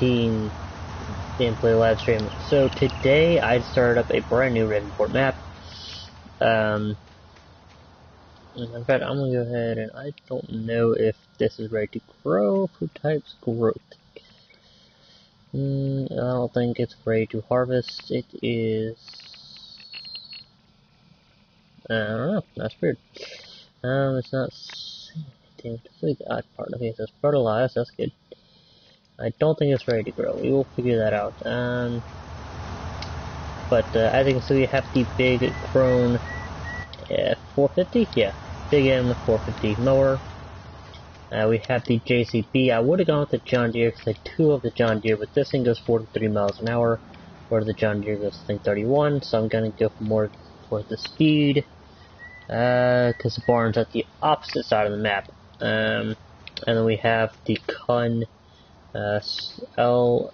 FS19 gameplay live stream. So today I started up a brand new Ravenport map. In fact, I'm gonna go ahead and I don't know if this is ready to grow. Food types growth. I don't think it's ready to harvest. It is. I don't know. That's weird. It's not saying anything. That's really the odd part. Okay, it says fertilize. That's good. I don't think it's ready to grow. We will figure that out. But as you can see, we have the big Crone 450. Yeah, big M 450 mower. We have the JCB. I would have gone with the John Deere because I do love the John Deere, but this thing goes 43 miles an hour, where the John Deere goes, I think, 31. So I'm gonna go for more for the speed, because the barn's at the opposite side of the map. And then we have the Kun LSB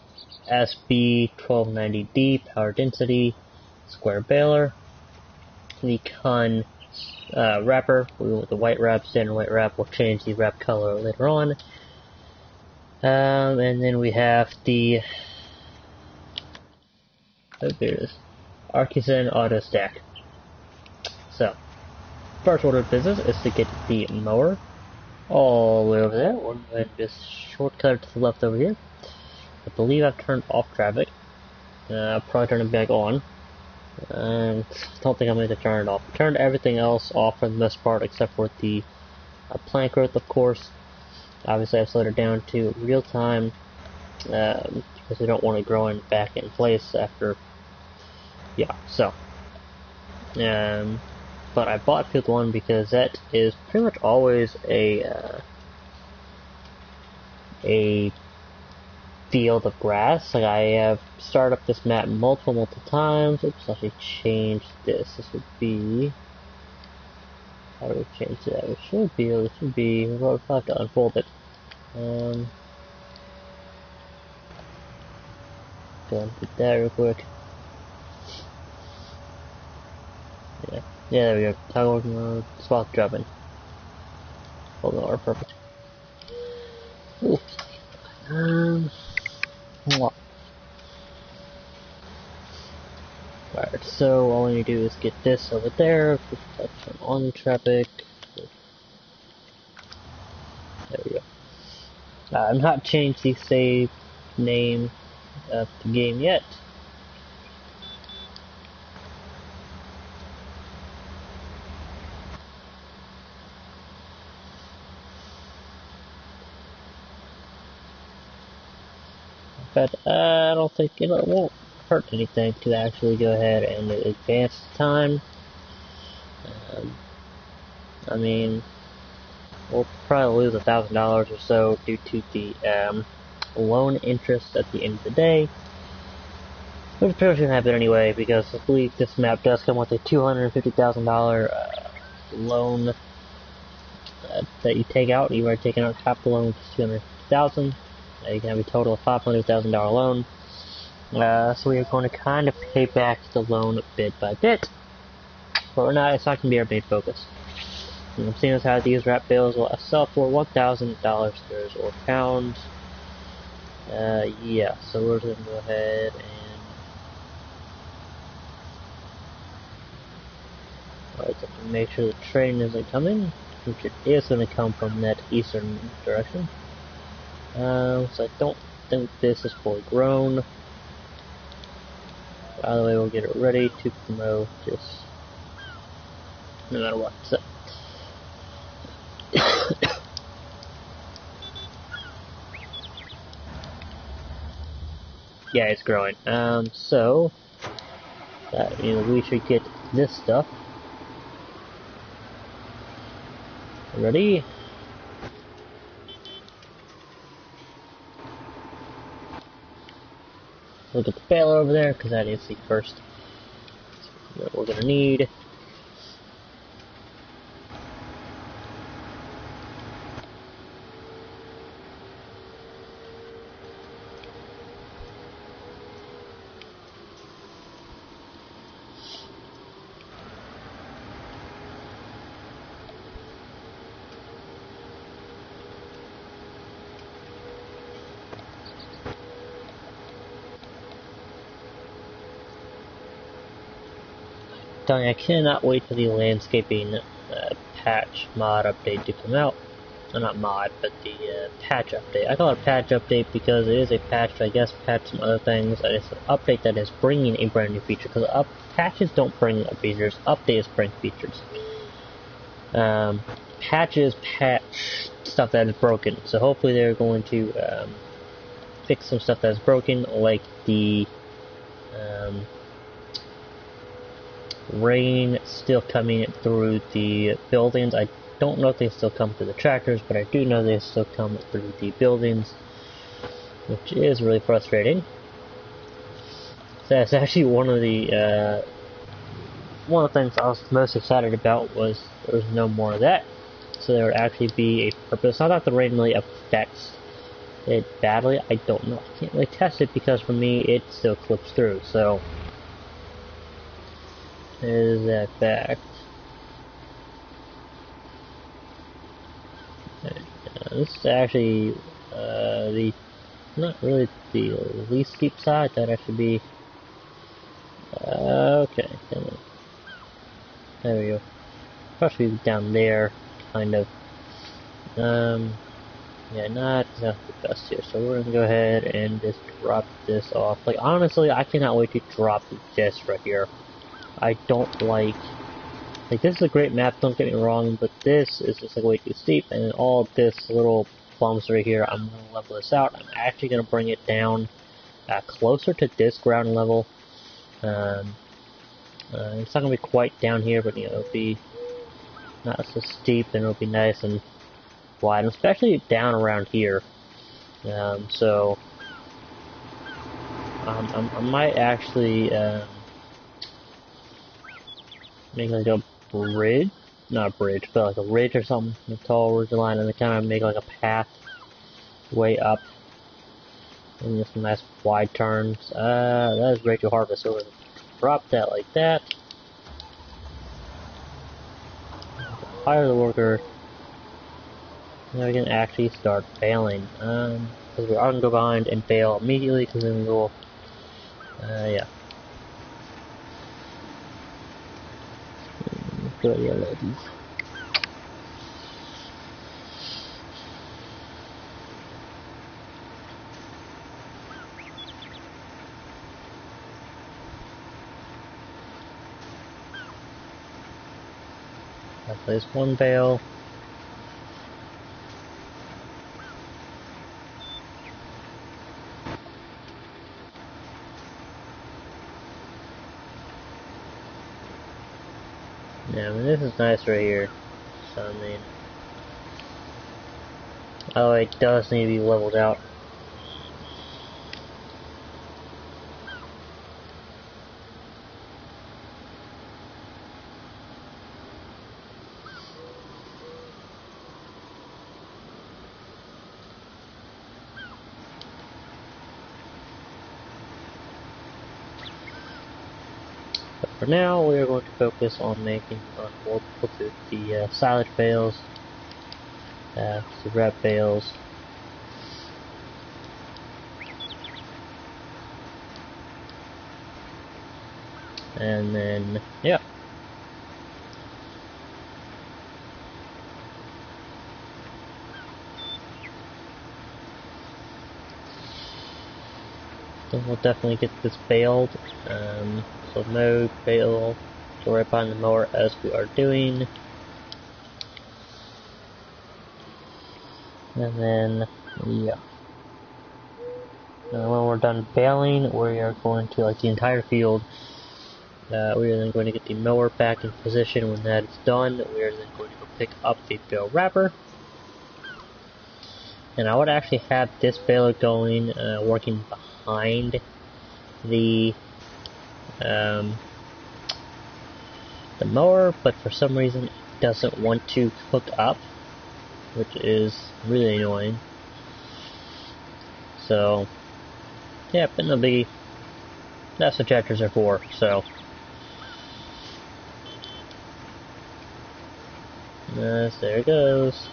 1290D power density square baler. The Kun wrapper. We went with the white wrap, standard white wrap. We'll change the wrap color later on. And then we have the there it is, Artisan Auto Stack. So, first order of business is to get the mower all the way over there. We'll go ahead and just shortcut to the left over here. I believe I've turned off traffic. I'll probably turn it back on. And don't think I'm going to turn it off. I turned everything else off for the most part, except for the plant growth, of course. Obviously, I've slowed it down to real time because we don't want it growing back in place after. Yeah, so. But I bought Field 1 because that is pretty much always a field of grass. Like, I have started up this map multiple times. Oops, actually change this. This would be, how do we change that? It should be, we'll have to unfold it. Go and put that real quick. Yeah, there we go. Toggle mode, spot dropping. Hold on, perfect. Ooh. Alright, so all we need to do is get this over there, turn on the traffic. There we go. I've not changed the save name of the game yet. But I don't think it won't hurt anything to actually go ahead and advance the time. I mean, we'll probably lose $1,000 or so due to the loan interest at the end of the day. Which is pretty much going to happen anyway, because I believe this map does come with a $250,000 loan that you take out. You've already taken out half the loan, which is $250,000. You can have a total of $500,000 loan. So we are going to kind of pay back the loan bit by bit. But we're not, it's not going to be our main focus. And seeing as how these wrap bales will sell for $1,000 or pounds. Yeah, so we're going to go ahead and. Alright, so to make sure the train isn't coming, which it is going to come from that eastern direction. So I don't think this is fully grown. Either way, we'll get it ready to promote just no matter what. So yeah, it's growing. So that means we should get this stuff ready. Look at the baler over there, because I need to see first what we're going to need. telling you, I cannot wait for the landscaping patch mod update to come out. Not mod, but the patch update. I call it a patch update because it is a patch to, I guess, patch some other things. And it's an update that is bringing a brand new feature. Because patches don't bring features, updates bring features. Patches patch stuff that is broken. So hopefully they're going to fix some stuff that's broken, like the rain still coming through the buildings. I don't know if they still come through the tractors, but I do know they still come through the buildings, which is really frustrating. So that's actually one of the things I was most excited about was there was no more of that. So there would actually be a purpose. Not that the rain really affects it badly. I don't know. I can't really test it because for me it still clips through. So there's that fact. This is actually not really the least steep side. That actually be okay. There we go. Probably down there, kind of. Yeah, not exactly the best here. So we're gonna go ahead and just drop this off. Like honestly, I cannot wait to drop this right here. I don't like this is a great map, don't get me wrong, but this is just like way too steep, and all this little bumps right here, I'm going to level this out. I'm actually going to bring it down closer to this ground level. It's not going to be quite down here, but you know, it'll be not so steep, and it'll be nice and wide, especially down around here. So I might actually make like a bridge, not a bridge, but like a ridge or something, a tall ridge line, and then kind of make like a path way up, and just some nice wide turns. That is great to harvest, so we're gonna drop that like that. Hire the worker. Now we can actually start baling, because we are gonna go behind and bale immediately, because then we'll, yeah. Good, yeah, ladies. I place one bale. Yeah, I mean, this is nice right here. So, I mean, oh, it does need to be leveled out. But for now, we are going to focus on making more the silage bales, the wrap bales, and then yeah. Then we'll definitely get this baled. So no bale, so right behind the mower as we are doing. And then, yeah. Now when we're done baling, we are going to, like the entire field, we are then going to get the mower back in position. When that is done, we are then going to go pick up the bale wrapper. And I would actually have this baler going, working behind the mower, but for some reason it doesn't want to hook up, which is really annoying. So, yeah, but no biggie. That's what tractors are for, so. Yes, there it goes.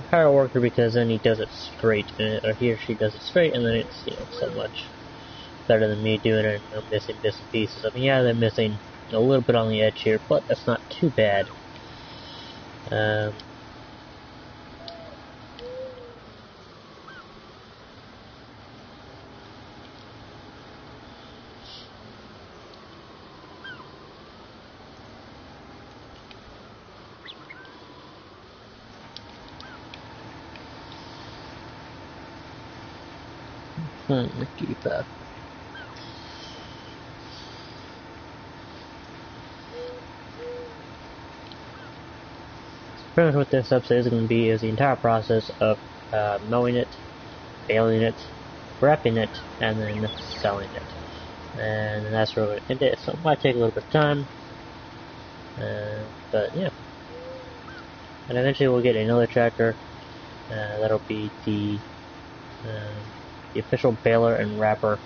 Hire a worker because then he does it straight, or he or she does it straight, and then it's, you know, so much better than me doing it and missing bits and pieces. I mean, yeah, they're missing a little bit on the edge here, but that's not too bad. Keep that. Pretty much what this episode is going to be is the entire process of mowing it, baling it, wrapping it, and then selling it. And that's where we're going to end it. So it might take a little bit of time, but yeah. And eventually we'll get another tractor. That'll be the official baler and wrapper.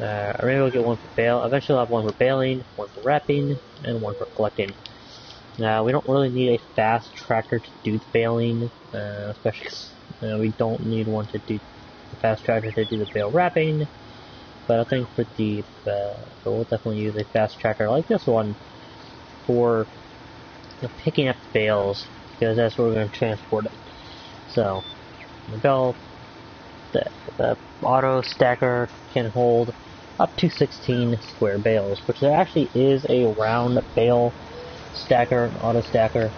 Or maybe we'll get one for bale. Eventually I'll have one for baling, one for wrapping, and one for collecting. Now, we don't really need a fast tractor to do the baling, especially because we don't need one to do the fast tractor to do the bale wrapping. But I think for the we'll definitely use a fast tractor like this one for picking up the bales, because that's where we're going to transport it. So, the bale, the auto stacker can hold up to 16 square bales, which there actually is a round bale stacker, auto stacker,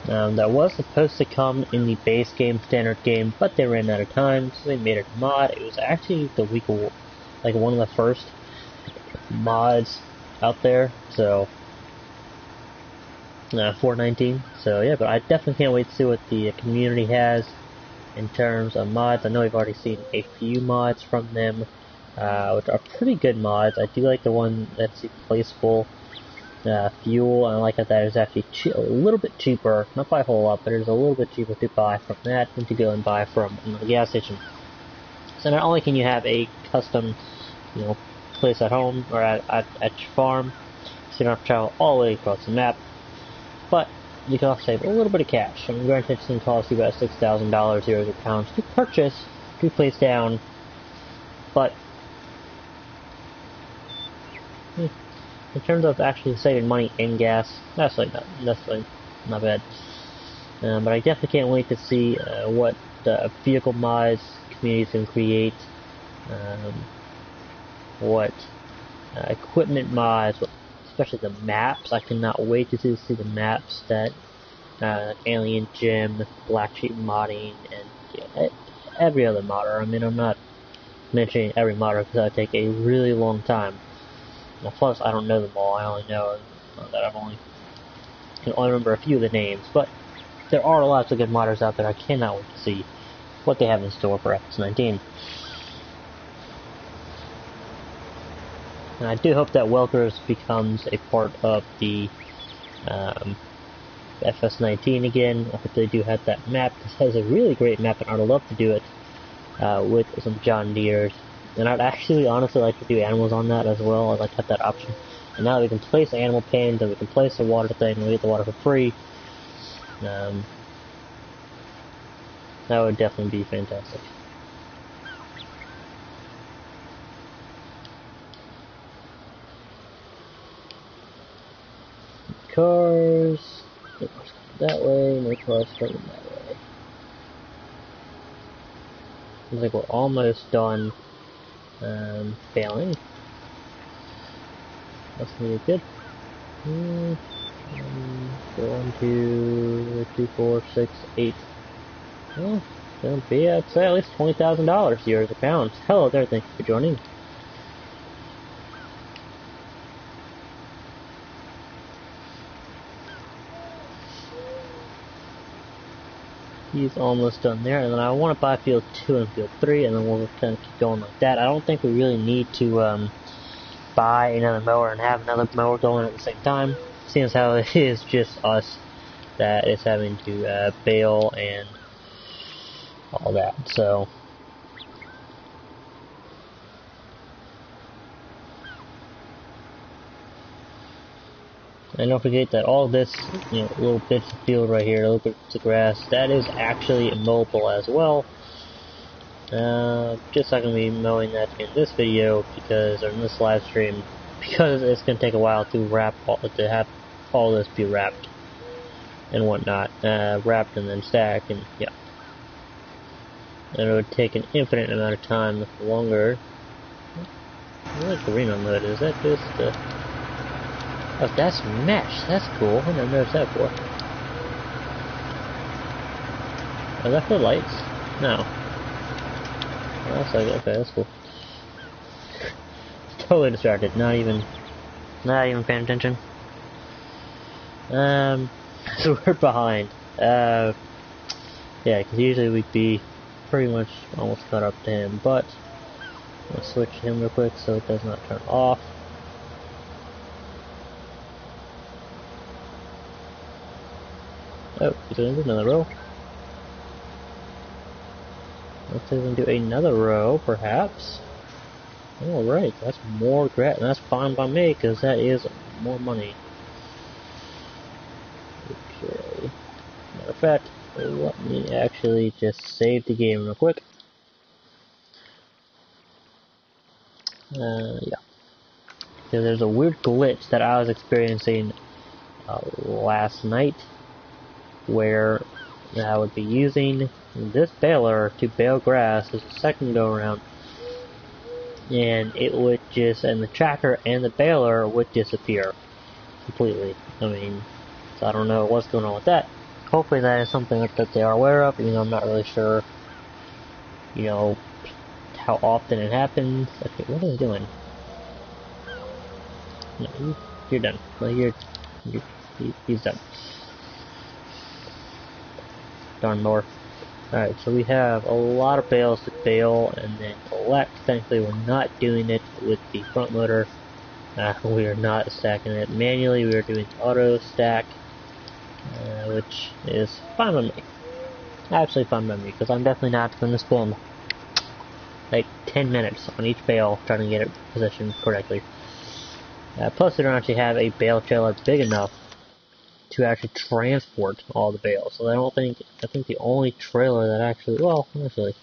that was supposed to come in the base game, standard game, but they ran out of time, so they made it a mod. It was actually the week of, like, one of the first mods out there, so 419. So yeah, but I definitely can't wait to see what the community has in terms of mods. I know we've already seen a few mods from them, which are pretty good mods. I do like the one that's replaceable fuel, and I like that is actually a little bit cheaper, not by a whole lot, but it is a little bit cheaper to buy from that than to go and buy from the gas station. So not only can you have a custom, place at home or at your farm, so you don't have to travel all the way across the map, but you can also save a little bit of cash. I mean, granted, it's going to cost you about $6,000 euros or pounds to purchase, to place down, but in terms of actually saving money in gas, that's not bad. But I definitely can't wait to see what vehicle mods communities can create, what equipment mods, especially the maps. I cannot wait to see the maps that Alien Gym, Black Sheep modding, and every other modder. I mean, I'm not mentioning every modder because that would take a really long time. Now, plus, I don't know them all. I only know that I can only remember a few of the names. But there are lots of good modders out there. I cannot wait to see what they have in store for FS19. And I do hope that Welkers becomes a part of the FS19 again. I hope they do have that map. This has a really great map, and I'd love to do it with some John Deeres. And I'd actually honestly like to do animals on that as well. I'd like to have that option. And now we can place animal pens, and we can place a water thing, and we get the water for free. That would definitely be fantastic. Cars, no cars that way, no cars coming that way. Looks like we're almost done failing. That's gonna be good. 1, 2, 3, 4, 6, 8. Well, it's gonna be, I'd say, at least $20,000 euros or pounds. Hello there, thank you for joining. He's almost done there, and then I want to buy field 2 and field 3, and then we'll kind of keep going like that. I don't think we really need to buy another mower and have another mower going at the same time, seeing as how it is just us that is having to bale and all that. So and don't forget that all this, little bits of field right here, little bits of grass, that is actually mowable as well. Just not gonna be mowing that in this video because, or in this live stream, because it's gonna take a while to have all this be wrapped and whatnot, wrapped and then stacked, and yeah, and it would take an infinite amount of time longer. What's green on that? Is that just oh, that's mesh. That's cool. I never noticed that before. Is that for lights? No. Oh, that's like, okay, that's cool. Totally distracted. Not even paying attention. So we're behind. Yeah, because usually we'd be pretty much almost caught up to him, but I'll switch him real quick so it does not turn off. Oh, he's gonna do another row. Looks like we can do another row, perhaps. Alright, that's more grass, and that's fine by me, because that is more money. Okay. Matter of fact, let me actually just save the game real quick. Yeah. Because there's a weird glitch that I was experiencing last night, where I would be using this baler to bale grass as a second go around, and it would just, and the tracker and the baler would disappear completely. I mean, so I don't know what's going on with that. Hopefully that is something that they are aware of. You know, I'm not really sure, you know, how often it happens. Okay, what is it doing? No, you're done. Well, he's done. Darn mower. Alright, so we have a lot of bales to bale and then collect. Thankfully, we're not doing it with the front loader. We are not stacking it manually. We are doing auto stack, which is fine by me. Absolutely fine by me, because I'm definitely not going to spend like 10 minutes on each bale trying to get it positioned correctly. Plus, we don't actually have a bale trailer big enough to actually transport all the bales. So I think the only trailer that actually, well, actually,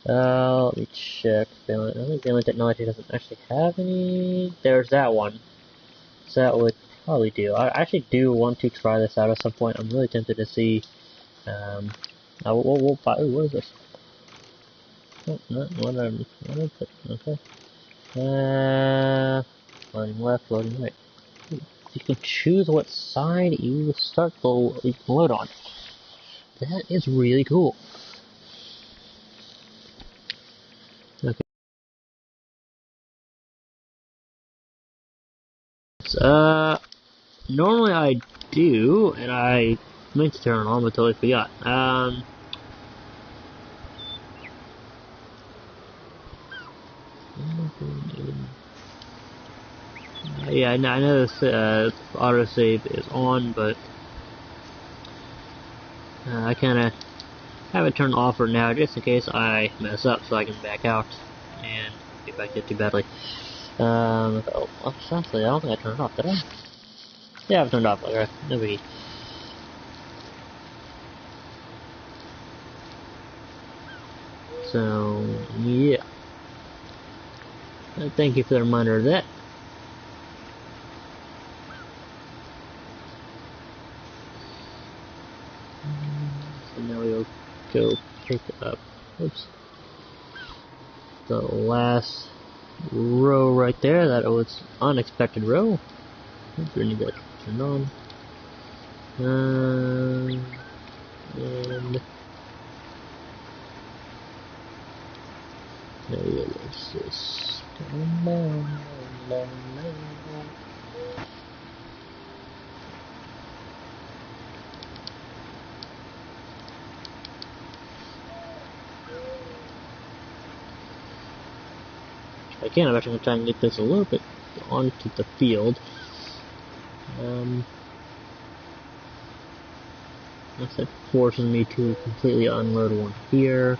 let me check. I think Bale Technology doesn't actually have any. There's that one. So that would probably do. I actually do want to try this out at some point. I'm really tempted to see. We'll buy. Ooh, what is this? Oh, not what is it? Okay. Loading left, loading right. You can choose what side you can load on. That is really cool. Okay. Normally I do, and I meant to turn it on, but totally forgot. Yeah, I know this autosave is on, but I kind of have it turned off for now, just in case I mess up, so I can back out and get back to it too badly. Oh, essentially, I don't think I turned it off, did I? Yeah, I've turned it off. Okay, no biggie. So, yeah. Thank you for the reminder of that. So now we'll go pick up, oops, the last row right there. That was unexpected row. Oops, we need that turned on. And there we go. Let's just again, I'm actually going to try and get this a little bit onto the field. That forces me to completely unload one here.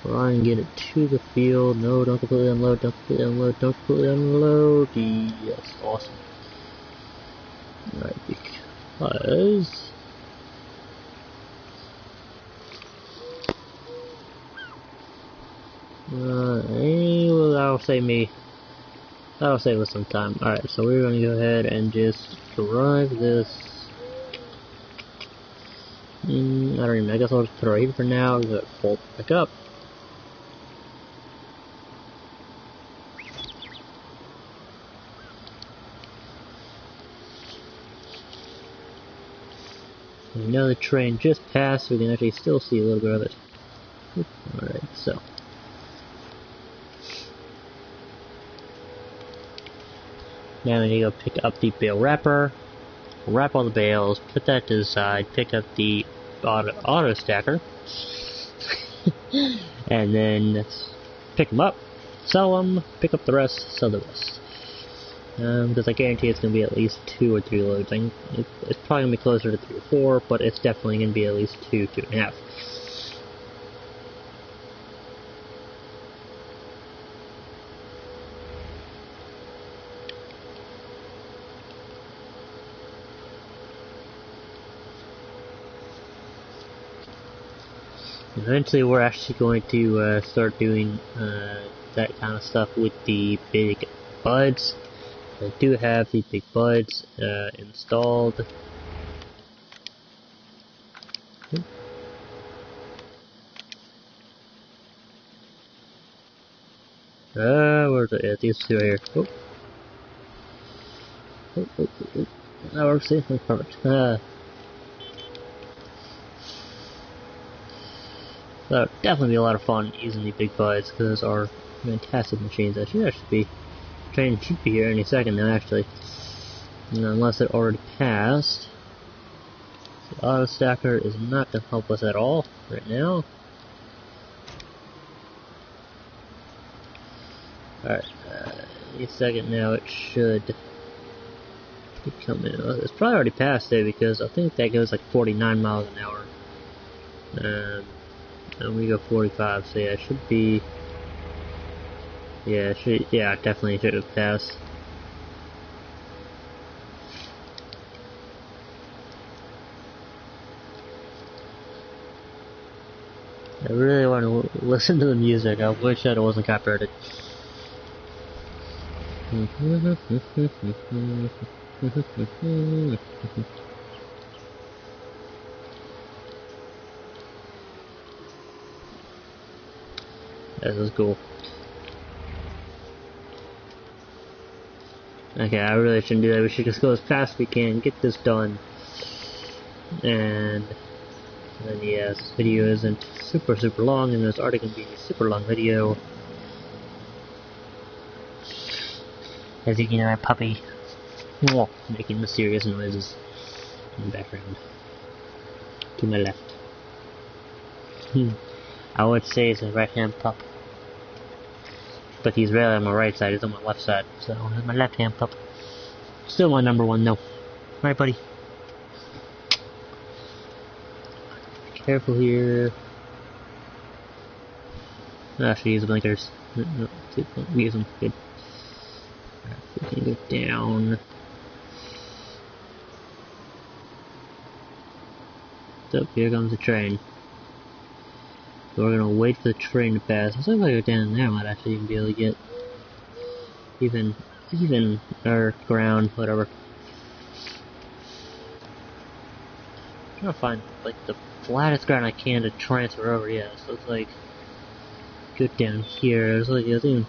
Try and get it to the field. No, don't completely unload, don't completely unload, don't completely unload. Yes, awesome. Alright, because Well, that'll save us some time. Alright, so we're gonna go ahead and just drive this. I don't even, I guess I'll just put it right here for now, let it pull back up. We know the train just passed, so we can actually still see a little bit of it. Alright, so. Now we need to go pick up the bale wrapper, wrap all the bales, put that to the side, pick up the auto stacker, and then pick them up, sell them, pick up the rest, sell the rest. Because I guarantee it's going to be at least 2 or 3 loads. It's probably going to be closer to 3 or 4, but it's definitely going to be at least 2, 2.5. Eventually we're actually going to start doing that kind of stuff with the big buds. I do have the big buds installed. Where's it? Yeah, these two right here. Oh. That works. See? That's perfect. That would definitely be a lot of fun using the big buds because those are fantastic machines. I should actually be. Train should be here any second now, actually. Unless it already passed. The auto stacker is not going to help us at all right now. Alright, any second now it should be coming. It's probably already passed there because I think that goes like 49 miles an hour. And we go 45, so yeah, it should be. Yeah, definitely should have passed. I really want to listen to the music. I wish that it wasn't copyrighted. This is cool. Okay, I really shouldn't do that. We should just go as fast as we can, get this done. And then yes, this video isn't super long, and there's already going to be a super long video. As you can hear my puppy making mysterious noises in the background. To my left. I would say it's a right-hand pup. But he's rarely on my right side, he's on my left side. So he's my left-hand pup. Still my number one though. Right, buddy? Be careful here. Actually, use the blinkers. No, use them. Good. Alright, we can go down. So, here comes the train. So we're gonna wait for the train to pass. Looks like I go down there, I might actually even be able to get even or ground, whatever. I'm trying to find like the flattest ground I can to transfer over. Yeah, so it's like go down here. It's even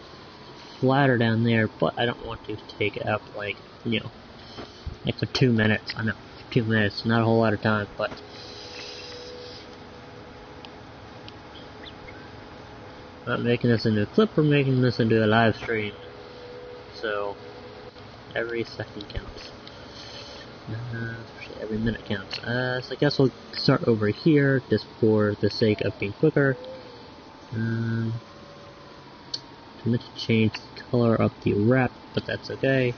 flatter down there, but I don't want to take up like like for 2 minutes. I know for 2 minutes, not a whole lot of time, but. Not making this into a clip, we're making this into a live stream. So, every second counts. Especially every minute counts. So I guess we'll start over here, just for the sake of being quicker. I meant to change the color of the wrap, but that's okay.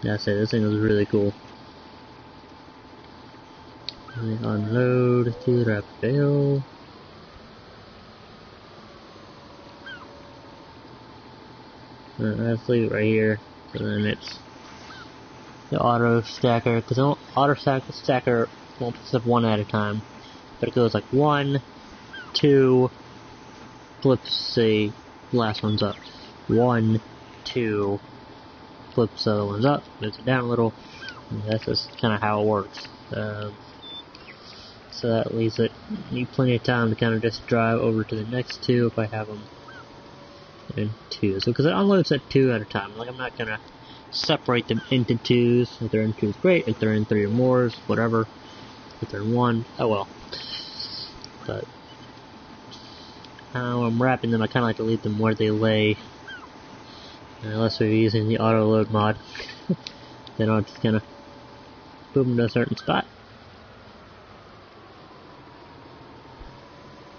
That's it, this thing is really cool. We unload to the bale. Let's leave it right here. So then it's the auto stacker, because the auto stacker won't pick up one at a time, but it goes like 1, 2, flips the last one's up. 1, 2, flips the other one's up, moves it down a little, and that's just kind of how it works. So that leaves me plenty of time to kind of just drive over to the next two if I have them in 2. So because it unloads at 2 at a time, like I'm not gonna separate them into 2s. If they're in 2s, great. If they're in 3 or more, whatever. If they're in 1, oh well. But when I'm wrapping them, I kind of like to leave them where they lay, unless we're using the auto load mod. Then I'll just kind of move them to a certain spot.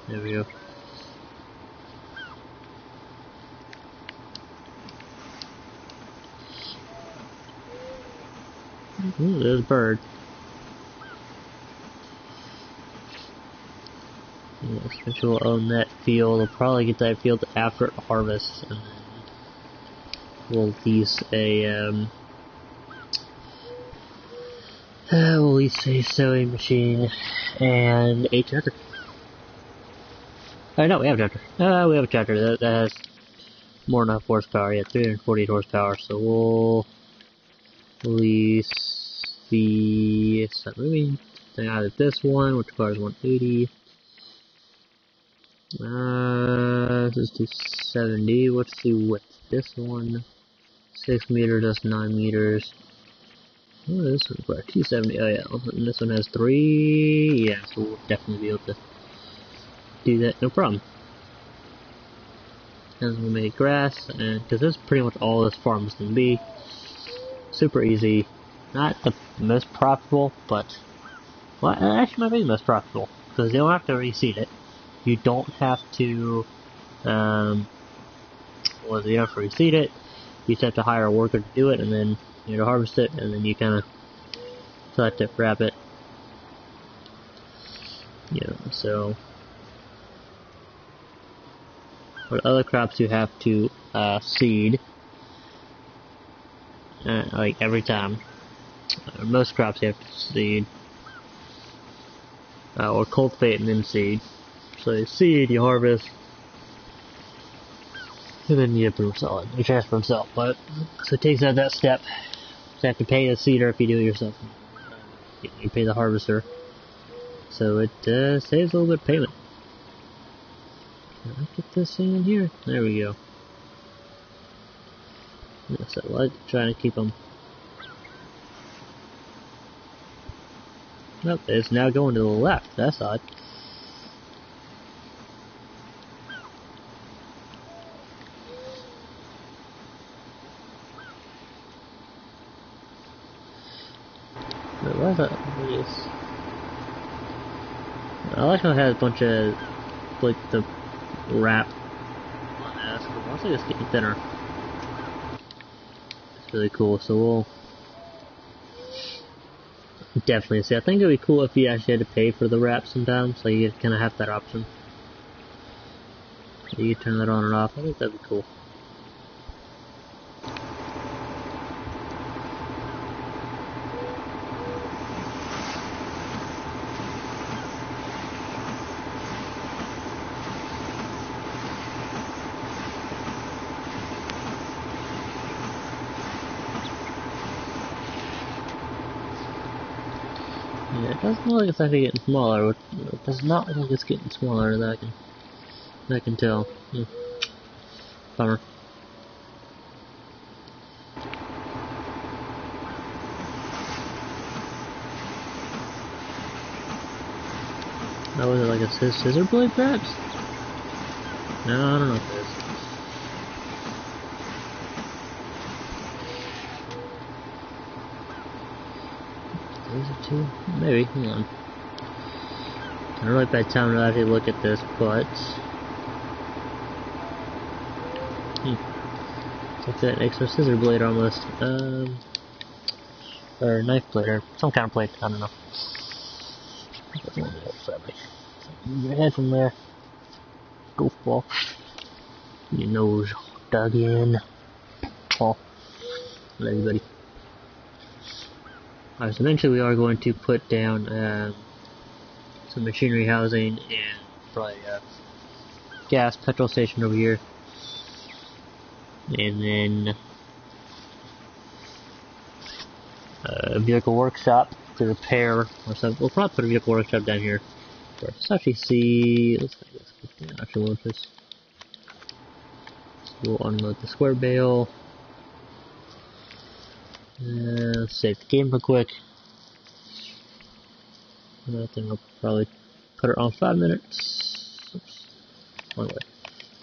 There we go. Ooh, there's a bird. Yes, which will own that field. We'll probably get that field after harvest, and then we'll lease a sewing machine and a tractor. No, we have a tractor. We have a tractor that has more than enough horsepower. Yeah, 348 horsepower. So we'll lease the moving thing out of this one, which requires 180. This is 270. What's the width? This one, 6 meters. That's 9 meters. Oh, this one requires 270. Oh yeah, and this one has 3. Yeah, so we'll definitely be able to do that, no problem. And we'll make grass, and because this is pretty much all this farm is going to be. Super easy. Not the most profitable, but well, it actually might be the most profitable because you don't have to reseed it. You don't have to, you don't have to reseed it. You just have to hire a worker to do it, and then to harvest it, and then you kind of have to wrap it. So. But other crops you have to seed, like every time. Most crops you have to seed, or cultivate and then seed. So you seed, you harvest, and then you sell it. You transfer and sell. But so it takes out that step. You have to pay the seeder if you do it yourself. You pay the harvester. So it saves a little bit of payment. Let's get this thing in here. There we go. Yes, I like trying to keep them. Nope, it's now going to the left. That's odd. Where was that? I like how it has a bunch of like the wrap on that. Once it's getting thinner, it's really cool. So we'll definitely see. I think it'd be cool if you actually had to pay for the wrap sometimes, so you kind of have that option. So you turn that on and off. I think that'd be cool. Yeah, it doesn't look like it's actually getting smaller. It does not look like it's getting smaller that I can tell. Bummer. Oh, was it like a scissor blade perhaps? No, I don't know if it is. Is it two? Maybe, hang on. I don't know if I had time to actually look at this, but it's like that extra scissor blade almost. Or knife blade, or some kind of blade, I don't know. Move your head from there. Goofball. Your nose dug in. Oh. Not everybody. Alright, so eventually we are going to put down some machinery housing and probably a gas petrol station over here. And then a vehicle workshop to repair or something. We'll probably put a vehicle workshop down here. Let's actually see. Let's put the actual interest. So we'll unload the square bale. Let's save the game real quick. I think I'll probably put it on 5 minutes. Oops. One way.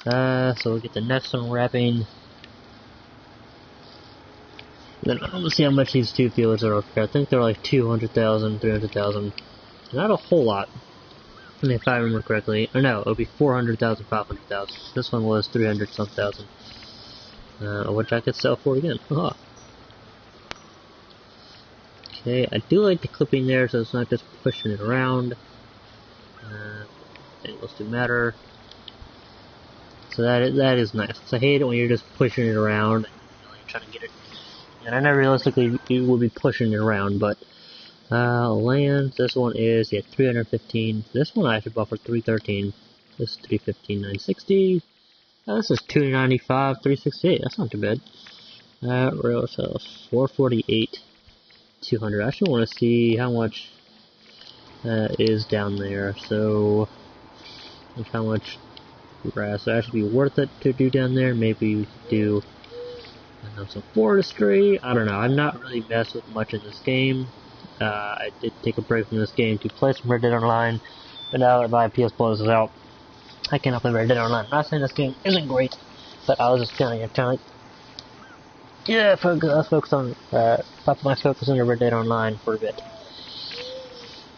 So we'll get the next one wrapping. Then I'm gonna see how much these two fields are up here. I think they're like 200,000, 300,000. Not a whole lot. I mean, if I remember correctly. Or no, it'll be 400,000, 500,000. This one was 300 some thousand. Which I could sell for again. Haha. Okay, I do like the clipping there, so it's not just pushing it around. Angles do matter. So that is nice. Cause I hate it when you're just pushing it around and you're trying to get it. And I know realistically you will be pushing it around, but land. This one is 315. This one I actually bought for 313. This is 315, 960. This is 295, 368. That's not too bad. Rail sales 448. 200. I actually want to see how much is down there. So, how much grass would actually be worth it to do down there. Maybe we could do some forestry. I don't know. I'm not really messed with much in this game. I did take a break from this game to play some Red Dead Online, but now that my PS Plus is out, I cannot play Red Dead Online. I'm not saying this game isn't great, but I was just kind of like, yeah, let's focus on, pop my focus on Red Dead Online for a bit.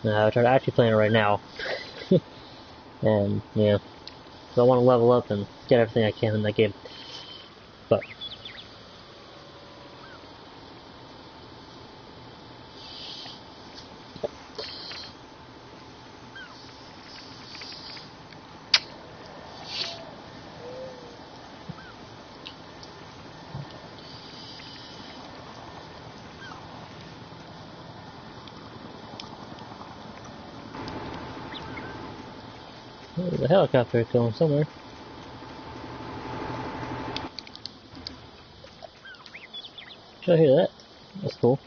I'm trying to actually play it right now. And, yeah, so I want to level up and get everything I can in that game. But, there's a helicopter going somewhere. Should I hear that? That's cool.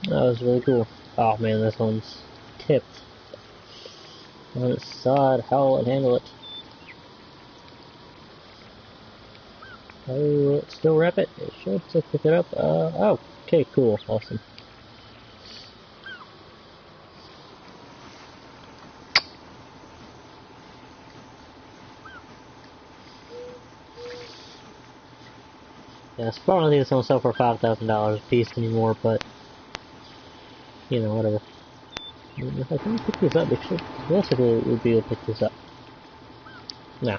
That was really cool. Oh man, this one's tipped. On its side, how will it handle it? Oh, still wrap it? It should still pick it up. Oh, okay, cool, awesome. Yeah, I don't think it's gonna sell for $5,000 a piece anymore, but you know, whatever. If I can pick this up, it should realistically we'd be able to pick this up. No.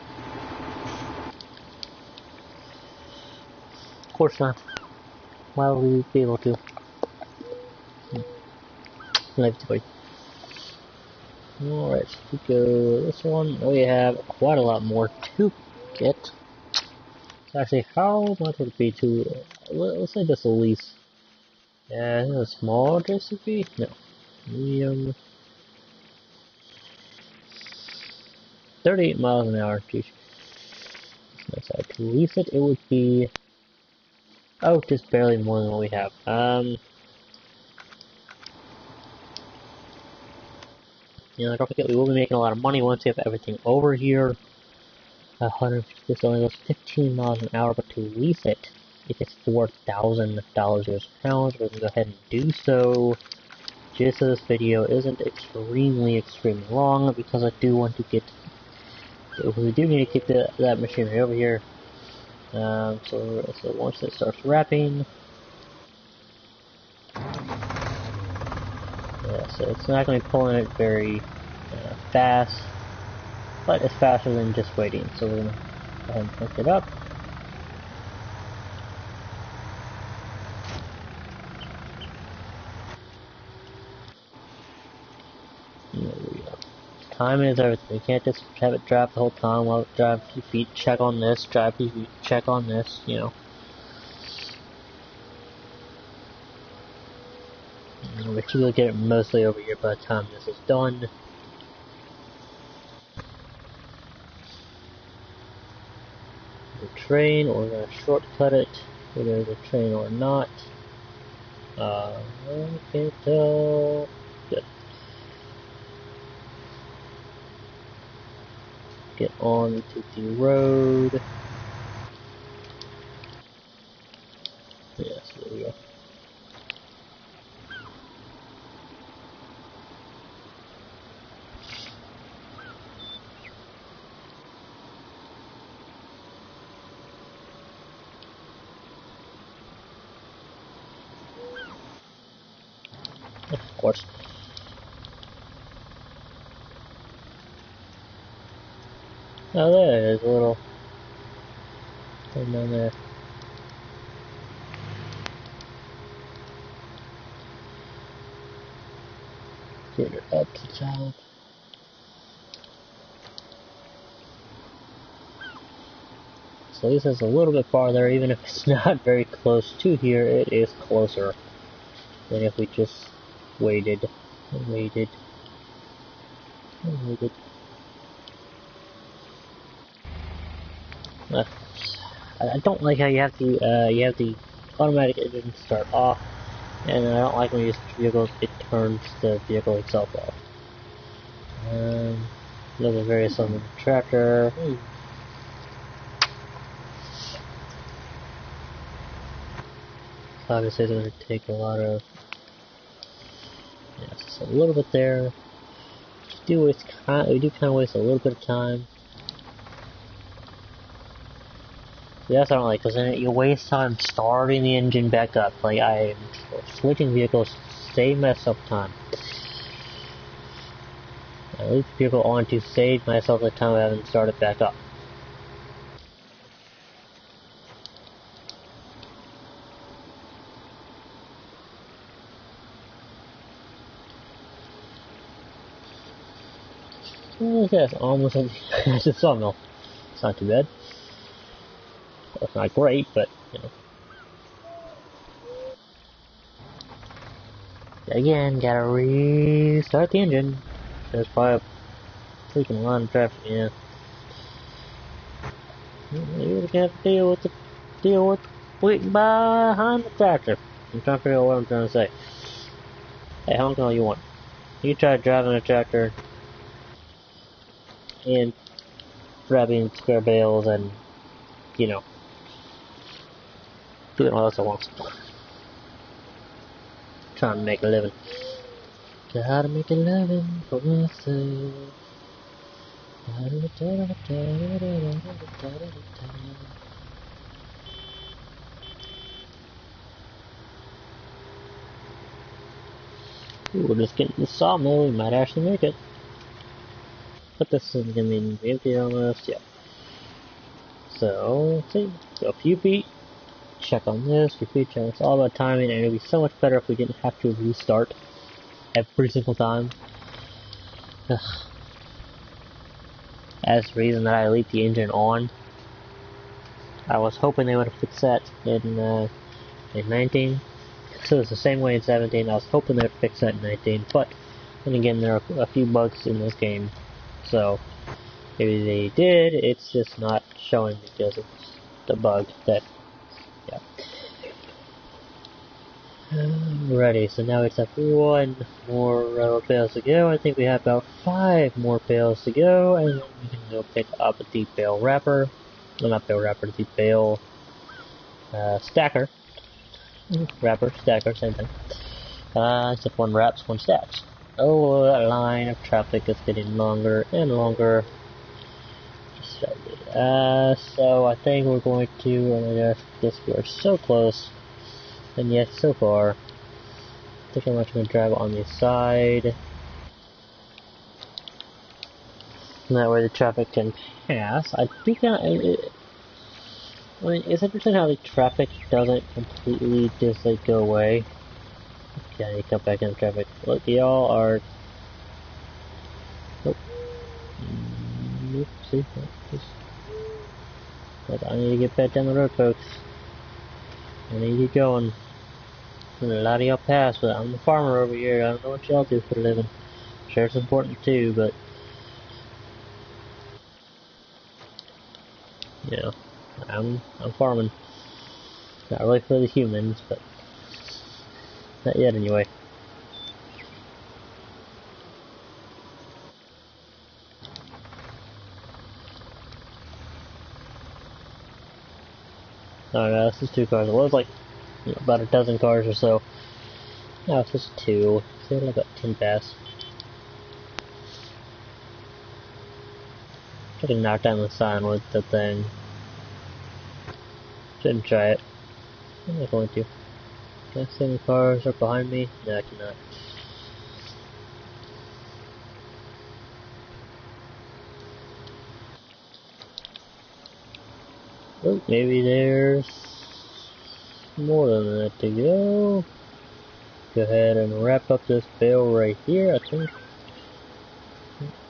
Of course not. Why would we be able to? Alright, we go this one. We have quite a lot more to get. So actually, how much would it be to, let's say just a lease. Yeah, is it a small JCB? No. Medium. 38 miles an hour. Geez. That's nice. To lease it, it would be, oh, just barely more than what we have. You know, don't forget, we will be making a lot of money once we have everything over here. 100, this only goes 15 miles an hour, but to lease it, if it's $4,000 US pounds, we're going to go ahead and do so. Just so this video isn't extremely long, because I do want to get, we do need to get that machinery over here. So once it starts wrapping, yeah, so it's not going to be pulling it very fast, but it's faster than just waiting. So we're going to go ahead and pick it up. There we go. Timing is everything. You can't just have it drive the whole time while it drive a few feet, check on this, drive a few feet, check on this, you know. We should get it mostly over here by the time this is done. The train, or we're going to shortcut it, whether the train or not. I can't tell. Good. Get on to the road. Yes, there we go. Of course. Oh, there it is, a little thing down there. Get it up to the top. So this is a little bit farther, even if it's not very close to here, it is closer than if we just waited and waited and waited. I don't like how you have the automatic engine start off, and I don't like when you use vehicles, it turns the vehicle itself off. Another various on the tractor. Obviously, it's going to take a lot of, yeah, just a little bit there. We do kind of waste a little bit of time. Yes, I don't like, because then you waste time starting the engine back up. Like, I am switching vehicles, save myself time. I leave the vehicle on to save myself the time I haven't started back up. Yes, almost at the sawmill. It's not too bad. Well, it's not great, but, you know. Again, gotta restart the engine. There's probably a freaking lot of traffic, yeah. You're gonna have to deal with waiting behind the tractor. I'm trying to figure out what I'm trying to say. Hey, how long all you want? You try driving a tractor and grabbing spare bales and, you know, doing all else at once. Trying to make a living. Gotta make a living for myself. Ooh, we're just getting the sawmill, we might actually make it. But this is gonna be empty almost, yeah. So, let's see, go a few feet, check on this, few feet, check. It's all about timing, and it would be so much better if we didn't have to restart every single time. Ugh. That's the reason that I leave the engine on. I was hoping they would have fixed that in 19. So it's the same way in 17. I was hoping they'd fix that in 19, but then again, there are a few bugs in this game. So maybe they did. It's just not showing because it's the bug that. Yeah. Alrighty, so now we just have one more bales to go. I think we have about 5 more bales to go, and then we can go pick up the bale wrapper. Well, not bale wrapper, the bale stacker. Wrapper, stacker, same thing. Except one wraps, one stacks. Oh, that line of traffic is getting longer and longer. So I think we're going to, oh my gosh, this we are so close, and yet so far. I think I'm actually going to drive on the side. And that way the traffic can pass. I think that, I mean, it's interesting how the traffic doesn't completely just like go away. Okay, you come back in the traffic. Look, y'all are See? But I need to get back down the road, folks. I need to get going. A lot of y'all pass, but I'm the farmer over here. I don't know what y'all do for a living. Sure, it's important too, but you know, I'm farming. Not really for the humans, but not yet anyway. Oh no, this is 2 cars. It was like about a dozen cars or so. Now it's just 2. So I got 10 pass. I can knock down the sign with the thing. Shouldn't try it. I'm not going to. Can I see any cars are behind me? No, I cannot. Oh, maybe there's more than that to go. Go ahead and wrap up this bale right here, I think.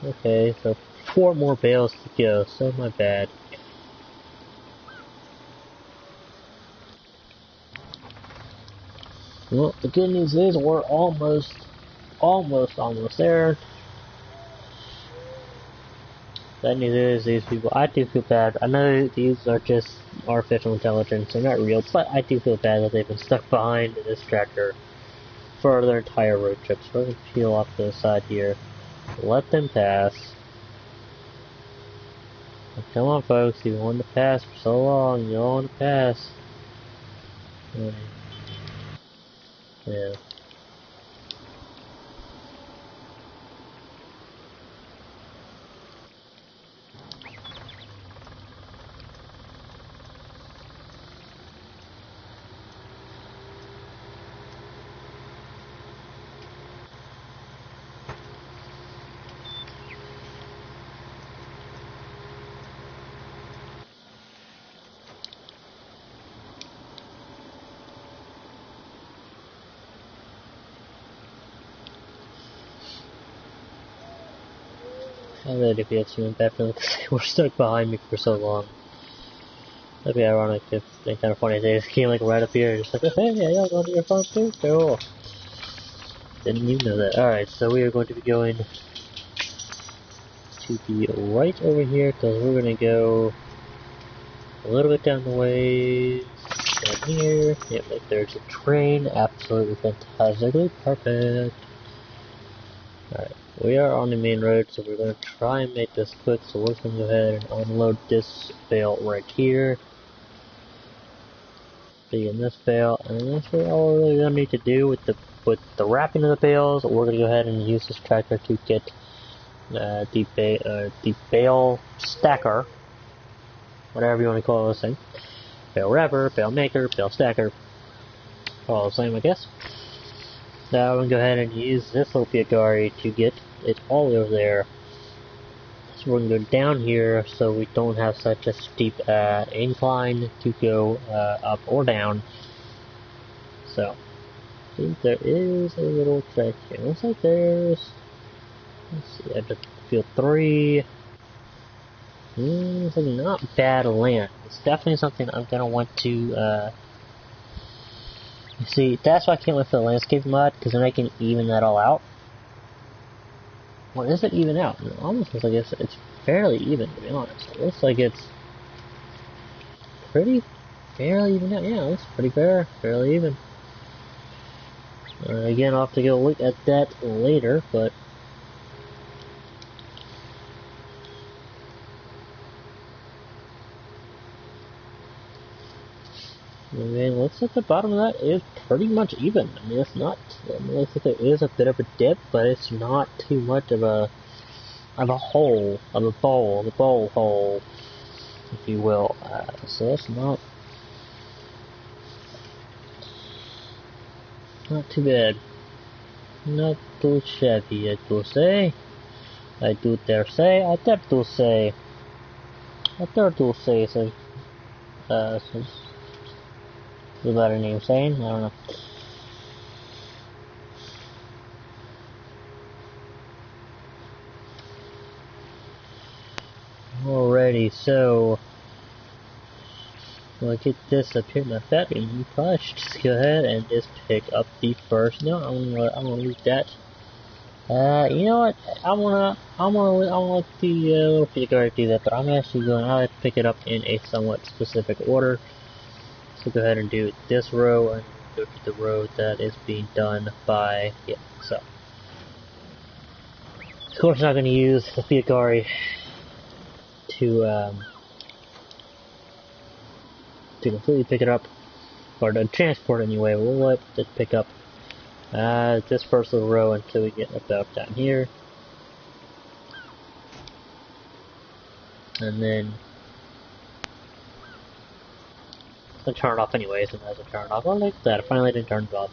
Okay, so 4 more bales to go, so my bad. Well, the good news is we're almost there. Bad news is these people, I do feel bad. I know these are just artificial intelligence, they're not real, but I do feel bad that they've been stuck behind this tractor for their entire road trip. So we're going to peel off to the side here. Let them pass. Come on, folks, you've been wanting to pass for so long, you all want to pass. Yeah. I really feel some bad feeling because they were stuck behind me for so long. That'd be ironic if they kind of funny if they just came like right up here and just like, hey, yeah, y'all going to your farm too? Cool. Didn't even know that. Alright, so we are going to be going to the right over here because we're going to go a little bit down the way, down here. Yep, like there's a train. Absolutely fantastically perfect. Alright, we are on the main road, so we're going to try and make this quick, so we're going to go ahead and unload this bale right here. In this bale, and that's all we're really going to need to do with the wrapping of the bales. We're going to go ahead and use this tractor to get the bale stacker, whatever you want to call this thing. Bale wrapper, bale maker, bale stacker, all the same, I guess. Now we're going to go ahead and use this little Piagari to get it all over there. So we're going to go down here so we don't have such a steep incline to go up or down. So, I think there is a little track here. Looks like there's, let's see, I just feel 3. It's like not bad land. It's definitely something I'm going to want to, you see, that's why I can't wait for the landscape mod, because then I can even that all out. Well, is it even out? It almost looks like it's fairly even, to be honest. It looks like it's pretty fairly even out. Yeah, it looks pretty fairly even. Again, I'll have to go look at that later, but I mean, looks like the bottom of that is pretty much even. I mean, it's not. I mean, it looks like there is a bit of a dip, but it's not too much of a hole, of a bowl hole, if you will. So it's not too bad. Not too shabby, I do say. I do dare say. I dare to say. I dare to say. So, is that a name saying? I don't know. Alrighty, so we'll get this up here like that, and you probably should just go ahead and just pick up the first. No, I'm gonna leave that. You know what? I'm gonna let the little figure do that, but I'm actually going to pick it up in a somewhat specific order. So go ahead and do this row and go to the row that is being done by so. Of course, I'm not going to use the Fiagari to completely pick it up, or to transport anyway. We'll let it pick up this first little row until we get about down here, and then I'll turn it off anyways. And as I turn it off, oh, like that, I finally didn't turn it off.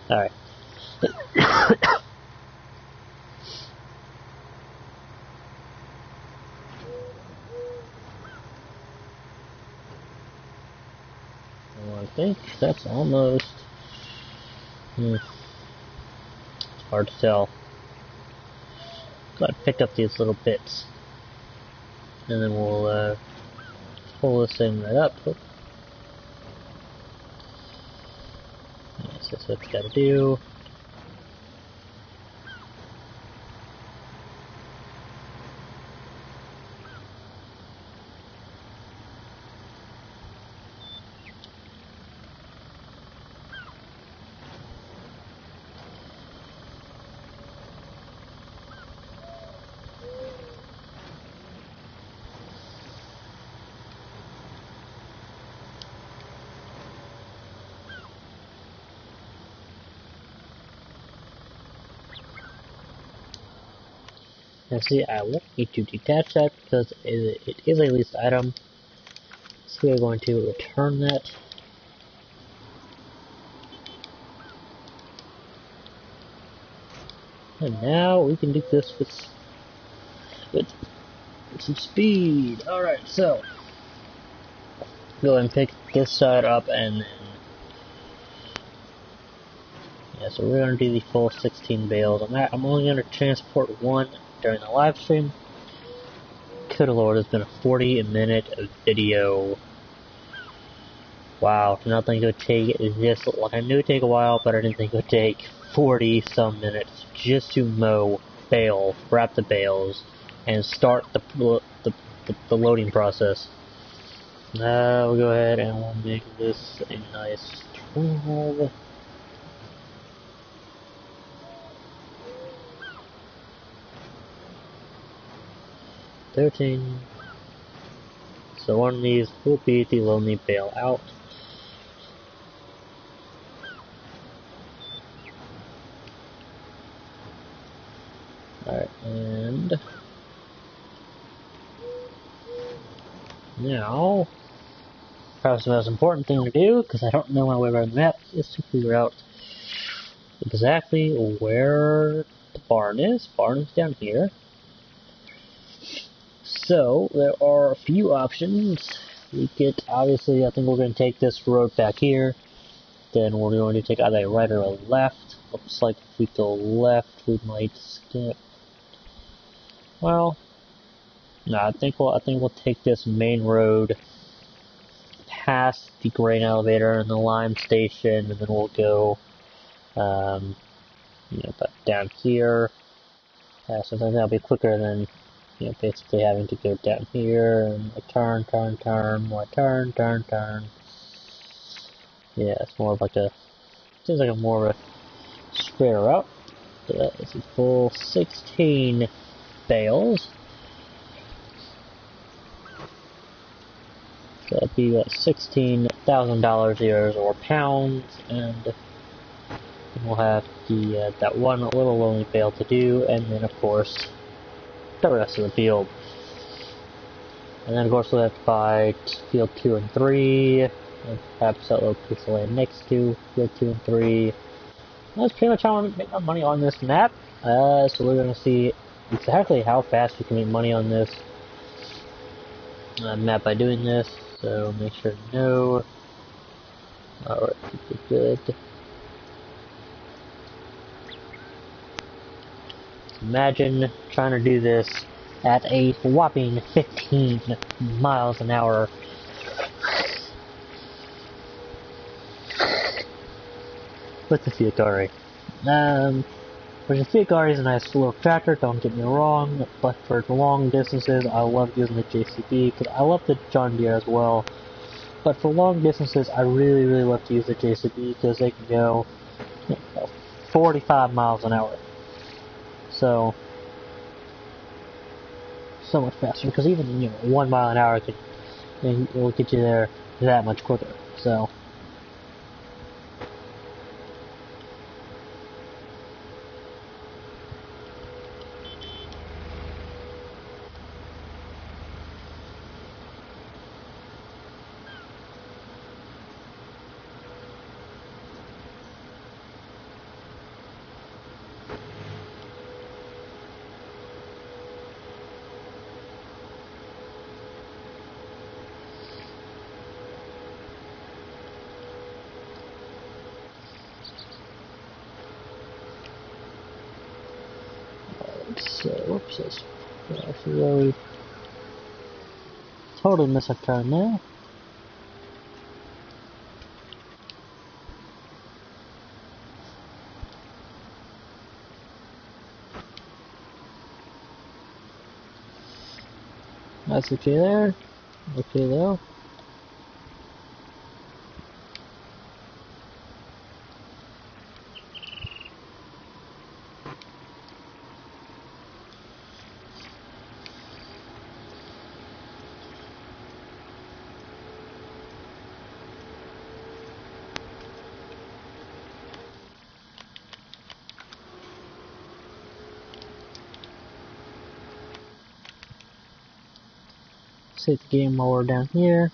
All right. Well, I think that's almost. It's hard to tell. Gotta pick up these little bits, and then we'll pull this thing right up. Yes, that's what it's gotta do. Now see, I won't need to detach that because it is a leased item. So we're going to return that. And now we can do this with some speed. Alright, so go ahead and pick this side up, and then so we're going to do the full 16 bales. I'm only going to transport one during the live stream. Good lord, it's been a 40-minute video. Wow, did not think it would take this long. I knew it would take a while, but I didn't think it would take 40-some minutes just to mow, bale, wrap the bales, and start the loading process. We'll go ahead and we'll make this a nice 12. So one of these will be the lonely bale out. Alright, and now perhaps the most important thing to do, because I don't know my way around the map, is to figure out exactly where the barn is. Barn is down here. So, there are a few options. We could, obviously, I think we're going to take this road back here. Then we're going to take either a right or a left. Looks like if we go left, we might skip. Well, no, I think we'll take this main road past the grain elevator and the lime station, and then we'll go, back down here. So I think that'll be quicker than, basically having to go down here and turn. Yeah, it's more of like seems like more of a straighter route. So that is a full 16 bales. So that'd be $16,000 euros or pounds, and we'll have that one little lonely bale to do, and then of course the rest of the field. And then of course we'll have to buy field 2 and 3, and perhaps that little piece of land next to field 2 and 3. And that's pretty much how I make my money on this map. So we're going to see exactly how fast we can make money on this map by doing this. So make sure to know. Alright, good. Imagine trying to do this at a whopping 15 miles an hour. With the Fiatari. Which the Fiatari is a nice little tractor, don't get me wrong, but for long distances I love using the JCB, because I love the John Deere as well. But for long distances I really love to use the JCB, because they can go 45 miles an hour. So much faster, because even 1 mile an hour will get you there that much quicker. So whoops, that's really totally missed a turn there. That's okay there. Okay though. Save the game while we're down here.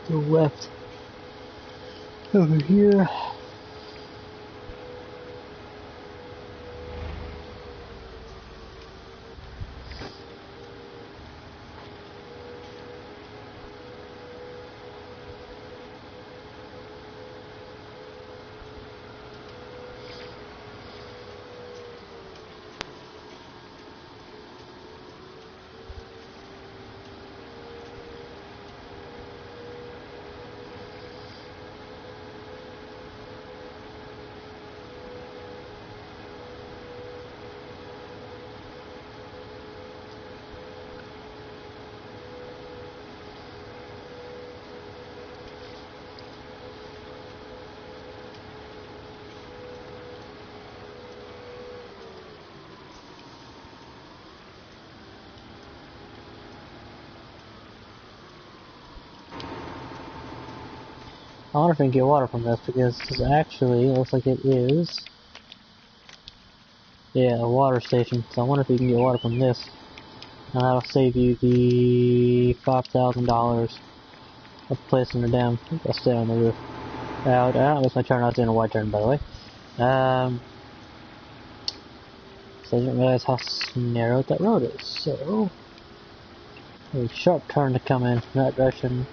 To the left. Over here. I wonder if we can get water from this, because this actually looks like it is. Yeah, a water station. So I wonder if we can get water from this. And that'll save you the $5,000 of placing the dam. I think I'll stay on the roof. I don't miss my turn. I was doing a wide turn, by the way. So I didn't realize how narrow that road is. So a sharp turn to come in that direction.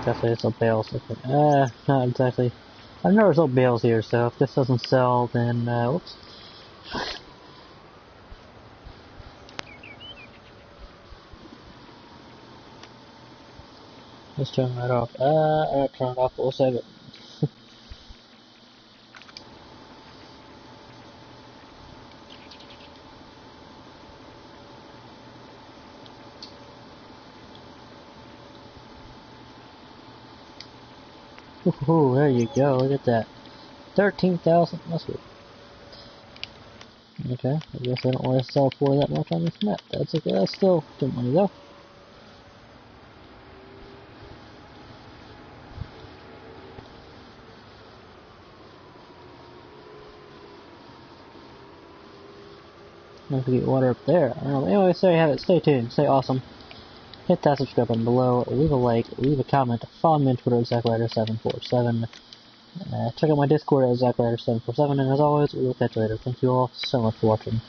Definitely sold bales. Okay. Not exactly. I've never sold bales here, so if this doesn't sell, then whoops. Let's turn that off. I turned it off. We'll save it. Ooh, there you go. Look at that. 13,000. That's good. Okay, I guess I don't want to sell for that much on this map. That's okay. That's still good money though. I have to get water up there. I don't know. Anyway, so you have it. Stay tuned. Stay awesome. Hit that subscribe button below. Leave a like. Leave a comment. Follow me on Twitter at ZachRider747. Check out my Discord at ZachRider747. And as always, we will catch you later. Thank you all so much for watching.